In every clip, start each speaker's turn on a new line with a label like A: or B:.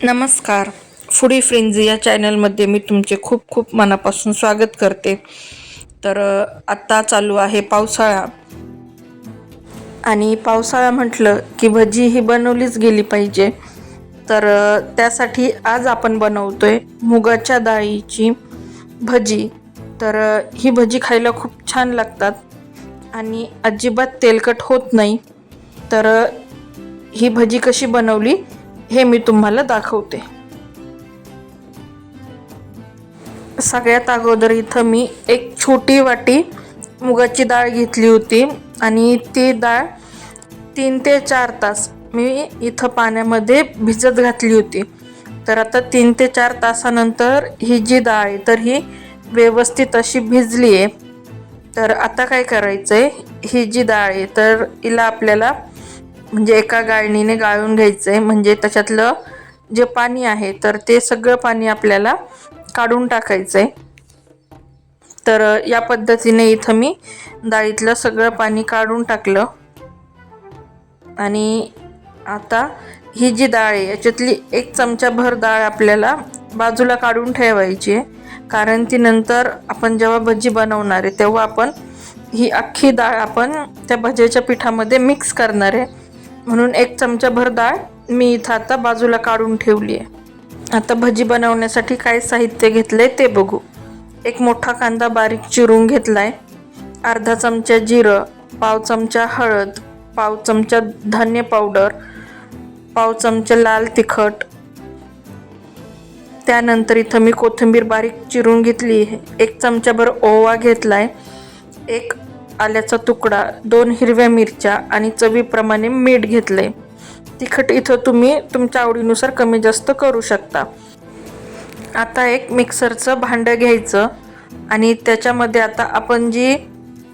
A: नमस्कार. Foodie friends या चॅनलमध्ये मी तुमचे खूप खूप मनापासून स्वागत करते. तर आत्ता चालू आहे पावसाळा आणि पावसाळा म्हटलं की भजी ही बनवलीच गेली पाहिजे. तर त्यासाठी आज आपण बनवतोय मुगाच्या डाळीची भजी. तर ही भजी खायला खूप छान लागतात आणि अजिबात तेलकट होत नाही. तर ही भजी कशी बनवली हे मी तुम्हाला दाखवते. सगळ्यात अगोदर इथं मी एक छोटी वाटी मुगाची डाळ घेतली होती आणि ती डाळ 3 ते 4 तास मी इथं पाण्यामध्ये भिजत घातली होती. तर आता 3 ते 4 तासानंतर ही जी डाळ आहे तर ही व्यवस्थित अशी भिजली आहे. तर आता काय करायचं आहे, ही जी डाळ आहे तर हिला आपल्याला म्हणजे एका गाळणीने गाळून घ्यायचं आहे. म्हणजे त्याच्यातलं जे पाणी आहे तर ते सगळं पाणी आपल्याला काढून टाकायचं आहे. तर या पद्धतीने इथं मी डाळीतलं सगळं पाणी काढून टाकलं आणि आता ही जी डाळ आहे याच्यातली 1 चमचाभर डाळ आपल्याला बाजूला काढून ठेवायची आहे. कारण ती नंतर आपण जेव्हा भजी बनवणार आहे तेव्हा आपण ही अख्खी डाळ आपण त्या भज्याच्या पिठामध्ये मिक्स करणार आहे. म्हणून 1 चमचाभर डाळ मी इथं आता बाजूला काढून ठेवली आहे. आता भजी बनवण्यासाठी काय साहित्य घेतलंय ते बघू. 1 मोठा कांदा बारीक चिरून घेतलाय, अर्धा चमचा जिरं, पाव चमचा हळद, पाव चमचा धने पावडर, पाव चमचा लाल तिखट. त्यानंतर इथं मी कोथिंबीर बारीक चिरून घेतली, 1 चमचाभर ओवा घेतलाय, 1 आल्याचा तुकडा, 2 हिरव्या मिरच्या आणि चवीप्रमाणे मीठ घेतलंय. तिखट इथं तुम्ही तुमच्या आवडीनुसार कमी जास्त करू शकता. आता एक मिक्सरचं भांडं घ्यायचं आणि त्याच्यामध्ये आता आपण जी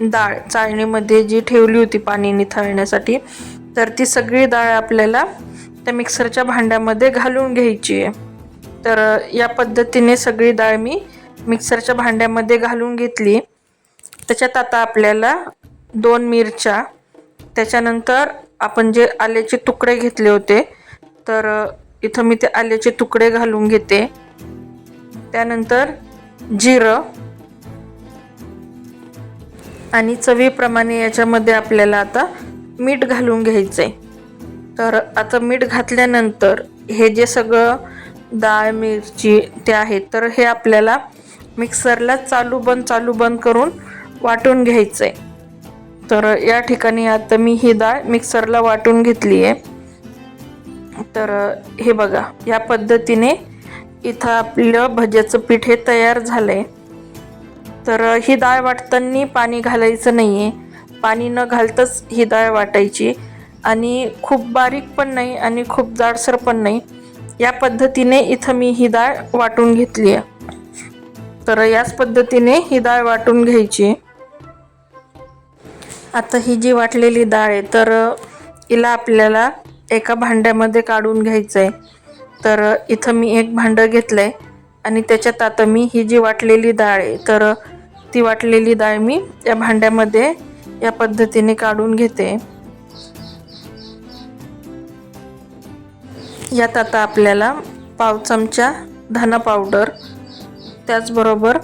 A: डाळ चाळणीमध्ये जी ठेवली होती पाणी निथळण्यासाठी तर ती सगळी डाळ आपल्याला त्या मिक्सरच्या भांड्यामध्ये घालून घ्यायची आहे. तर या पद्धतीने सगळी डाळ मी मिक्सरच्या भांड्यामध्ये घालून घेतली. त्याच्यात आता आपल्याला 2 मिरच्या, त्याच्यानंतर आपण जे आल्याचे तुकडे घेतले होते तर इथं मी ते आल्याचे तुकडे घालून घेते. त्यानंतर जिरं आणि चवीप्रमाणे याच्यामध्ये आपल्याला आता मीठ घालून घ्यायचं आहे. तर आता मीठ घातल्यानंतर हे जे सगळं डाळ मिरची ते आहेत तर हे आपल्याला मिक्सरला चालू बंद करून वाटून घ्यायचं आहे. तर या ठिकाणी आता मी ही डाळ मिक्सरला वाटून घेतली आहे. तर हे बघा या पद्धतीने इथं आपलं भज्याचं पीठ हे तयार झालंय. तर ही डाळ वाटताना पाणी घालायचं नाही आहे, पाणी न घालताच ही डाळ वाटायची आणि खूप बारीक पण नाही आणि खूप जाडसर पण नाही. या पद्धतीने इथं मी ही डाळ वाटून घेतली आहे. तर याच पद्धतीने ही डाळ वाटून घ्यायची. आता ही जी वाटलेली डाळ आहे तर हिला आपल्याला एका भांड्यामध्ये काढून घ्यायचं आहे. तर इथं मी एक भांडं घेतलं आहे आणि त्याच्यात आता मी ही जी वाटलेली डाळ आहे तर ती वाटलेली डाळ मी या भांड्यामध्ये या पद्धतीने काढून घेते. यात आता आपल्याला पाव चमचा धना पावडर, त्याचबरोबर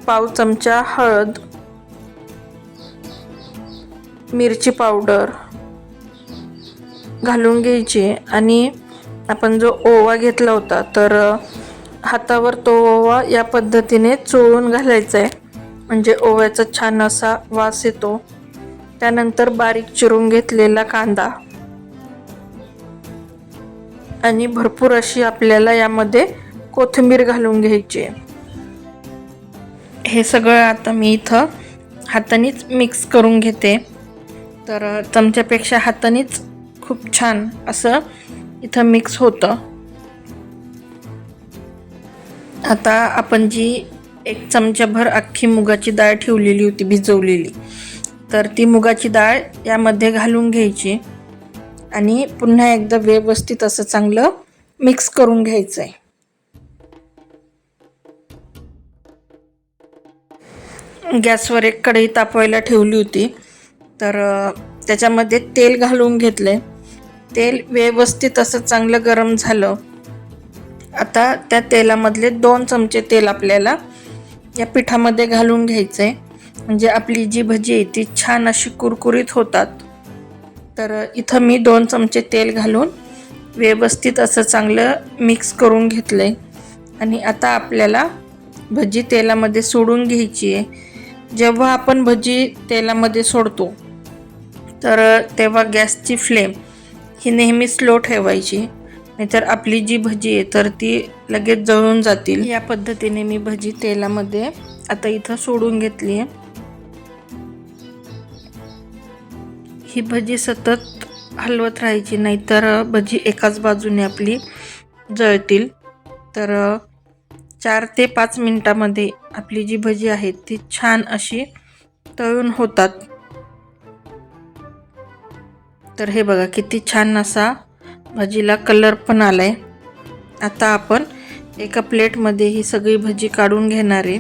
A: पाव चमचा हळद, मिरची पावडर घालून घ्यायची आणि आपण जो ओवा घेतला होता तर हातावर तो ओवा या पद्धतीने चोळून घालायचा आहे. म्हणजे ओव्याचा छान असा वास येतो. त्यानंतर बारीक चिरून घेतलेला कांदा आणि भरपूर अशी आपल्याला यामध्ये कोथिंबीर घालून घ्यायची. हे सगळं आता मी इथं हातानेच मिक्स करून घेते. तर चमच्यापेक्षा हातानेच खूप छान असं इथं मिक्स होतं. आता आपण जी 1 चमचाभर अख्खी मुगाची डाळ ठेवलेली होती भिजवलेली तर ती मुगाची डाळ यामध्ये घालून घ्यायची आणि पुन्हा एकदा व्यवस्थित असं चांगलं मिक्स करून घ्यायचं आहे. गॅसवर एक कढई तापवायला ठेवली होती तर त्याच्यामध्ये तेल घालून घेतले. तेल व्यवस्थित असं चांगलं गरम झालं आता त्या तेलामधले 2 चमचे तेल आपल्याला या पिठामध्ये घालून घ्यायचं आहे, म्हणजे आपली जी भजी आहे ती छान अशी कुरकुरीत होतात. तर इथं मी 2 चमचे तेल घालून व्यवस्थित असं चांगलं मिक्स करून घेतलं आहे. आणि आता आपल्याला भजी तेलामध्ये सोडून घ्यायची आहे. जेव्हा आपण भजी तेलामध्ये सोडतो तर तेव्हा गॅसची फ्लेम ही नेहमी स्लो ठेवायची, नाहीतर आपली जी भजी आहे तर ती लगेच जळून जातील. या पद्धतीने मी भजी तेलामध्ये आता इथं सोडून घेतली आहे. ही भजी सतत हलवत राहायची, नाहीतर भजी एकाच बाजूने आपली जळतील. तर 4 ते 5 मिनिटामध्ये आपली जी भजी आहे ती छान अशी तळून होतात. तर हे बघा किती छान असा भजीला कलर पण आलाय. आता आपण एका प्लेटमध्ये ही सगळी भजी काढून घेणार आहे.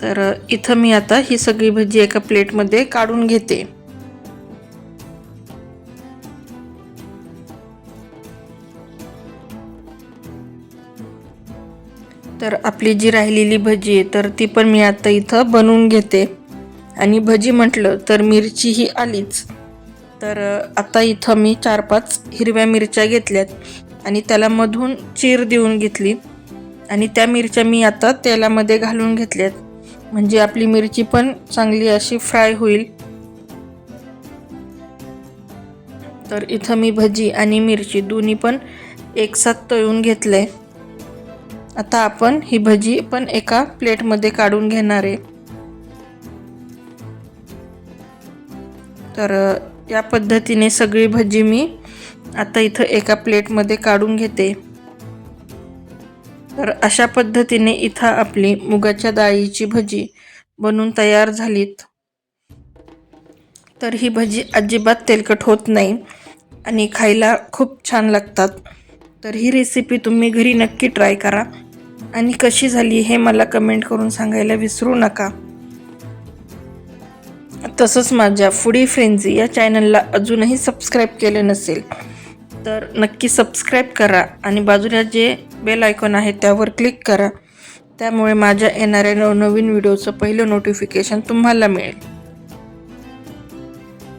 A: तर इथं मी आता ही सगळी भजी एका प्लेटमध्ये काढून घेते. तर आपली जी राहिलेली भजी आहे तर ती पण मी आता इथं बनवून घेते. आणि भजी म्हटलं तर मिरची ही आलीच. तर आता इथं मी 4-5 हिरव्या मिरच्या घेतल्यात आणि त्याला मधून चीर देऊन घेतली आणि त्या मिरच्या मी आता तेलामध्ये घालून घेतल्यात, म्हणजे आपली मिरची पण चांगली अशी फ्राय होईल. तर इथं मी भजी आणि मिरची दोन्ही पण एकसाथ तळून घेतलंय. आता आपण ही भजी पण एका प्लेटमध्ये काढून घेणार आहे. तर या पद्धतीने सगळी भजी मी आता इथं एका प्लेटमध्ये काढून घेते. तर अशा पद्धतीने इथं आपली मुगाच्या डाळीची भजी बनून तयार झालीत. तर ही भजी अजिबात तेलकट होत नाही आणि खायला खूप छान लागतात. तर ही रेसिपी तुम्ही घरी नक्की ट्राय करा आणि कशी झाली हे मला कमेंट करून सांगायला विसरू नका. तसंच माझ्या फूडी फ्रेंझी या चॅनलला अजूनही सबस्क्राईब केलं नसेल तर नक्की सबस्क्राईब करा आणि बाजूला जे बेल आयकॉन आहे त्यावर क्लिक करा. त्यामुळे माझ्या येणाऱ्या नवनवीन व्हिडिओचं पहिलं नोटिफिकेशन तुम्हाला मिळेल.